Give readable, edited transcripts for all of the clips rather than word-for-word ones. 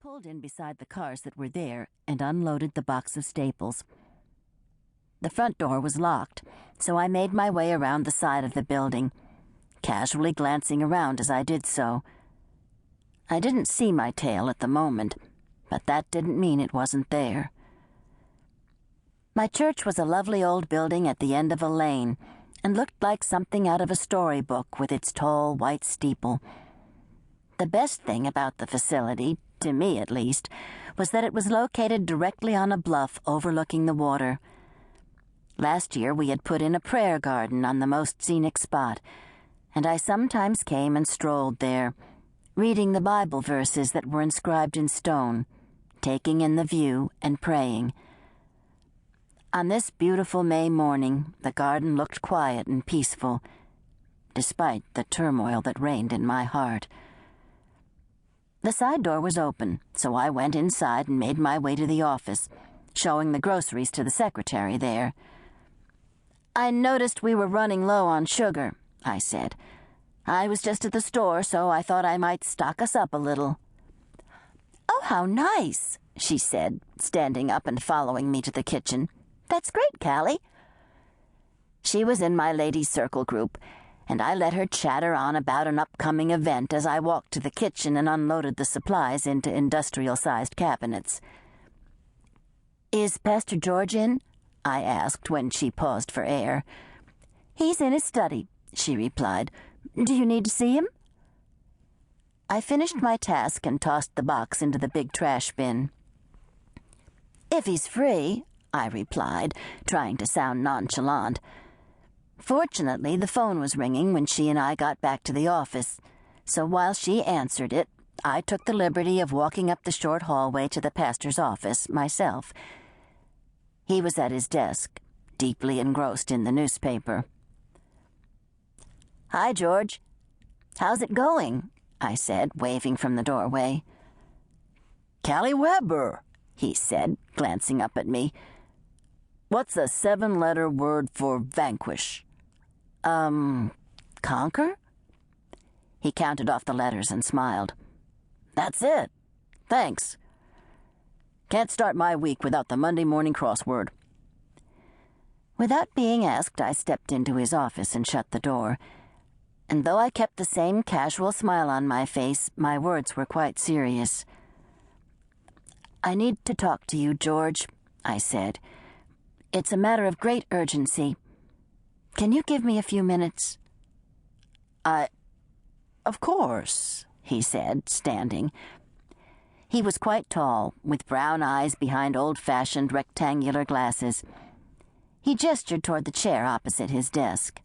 pulled in beside the cars that were there and unloaded the box of staples. The front door was locked, so I made my way around the side of the building, casually glancing around as I did so. I didn't see my tail at the moment, but that didn't mean it wasn't there. My church was a lovely old building at the end of a lane and looked like something out of a storybook with its tall white steeple. The best thing about the facility, to me at least, was that it was located directly on a bluff overlooking the water. Last year we had put in a prayer garden on the most scenic spot, and I sometimes came and strolled there, reading the Bible verses that were inscribed in stone, taking in the view and praying. On this beautiful May morning, the garden looked quiet and peaceful, despite the turmoil that reigned in my heart. The side door was open, so I went inside and made my way to the office, showing the groceries to the secretary there. "I noticed we were running low on sugar," I said. "I was just at the store, so I thought I might stock us up a little." "Oh, how nice," she said, standing up and following me to the kitchen. "That's great, Callie." She was in my ladies' circle group, and I let her chatter on about an upcoming event as I walked to the kitchen and unloaded the supplies into industrial-sized cabinets. "Is Pastor George in?" I asked when she paused for air. "He's in his study," she replied. "Do you need to see him?" I finished my task and tossed the box into the big trash bin. "If he's free," I replied, trying to sound nonchalant. Fortunately, the phone was ringing when she and I got back to the office, so while she answered it, I took the liberty of walking up the short hallway to the pastor's office myself. He was at his desk, deeply engrossed in the newspaper. "Hi, George. How's it going?" I said, waving from the doorway. "Callie Weber," he said, glancing up at me. "What's a 7-letter word for vanquish?" Conquer?" He counted off the letters and smiled. "That's it. Thanks. Can't start my week without the Monday morning crossword." Without being asked, I stepped into his office and shut the door. And though I kept the same casual smile on my face, my words were quite serious. "I need to talk to you, George," I said. "It's a matter of great urgency. Can you give me a few minutes?" Of course," he said, standing. He was quite tall, with brown eyes behind old-fashioned rectangular glasses. He gestured toward the chair opposite his desk.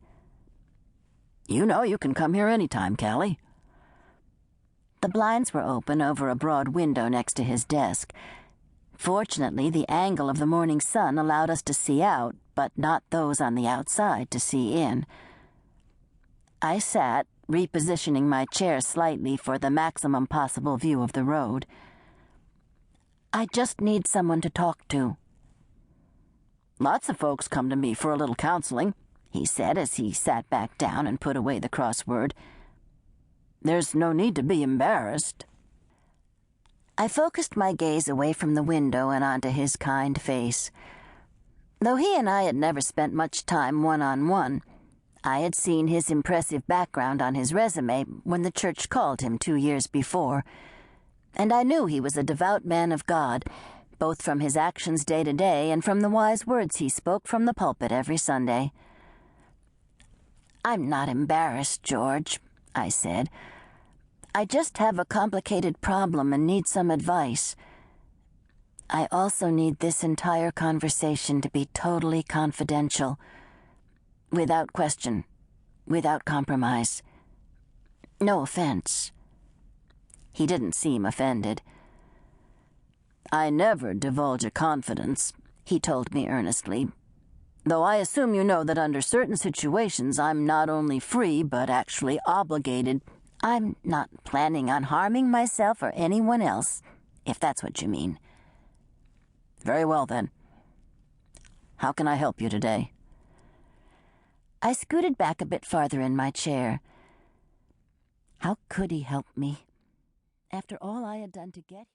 "You know you can come here any time, Callie." The blinds were open over a broad window next to his desk. Fortunately, the angle of the morning sun allowed us to see out, but not those on the outside to see in. I sat, repositioning my chair slightly for the maximum possible view of the road. "I just need someone to talk to." "Lots of folks come to me for a little counseling," he said as he sat back down and put away the crossword. "There's no need to be embarrassed." I focused my gaze away from the window and onto his kind face. Though he and I had never spent much time one-on-one, I had seen his impressive background on his resume when the church called him 2 years before, and I knew he was a devout man of God, both from his actions day to day and from the wise words he spoke from the pulpit every Sunday. "I'm not embarrassed, George," I said. "I just have a complicated problem and need some advice. I also need this entire conversation to be totally confidential, without question, without compromise. No offense." He didn't seem offended. "I never divulge a confidence," he told me earnestly, "though I assume you know that under certain situations I'm not only free but actually obligated." "I'm not planning on harming myself or anyone else, if that's what you mean." "Very well, then. How can I help you today?" I scooted back a bit farther in my chair. How could he help me? After all I had done to get here.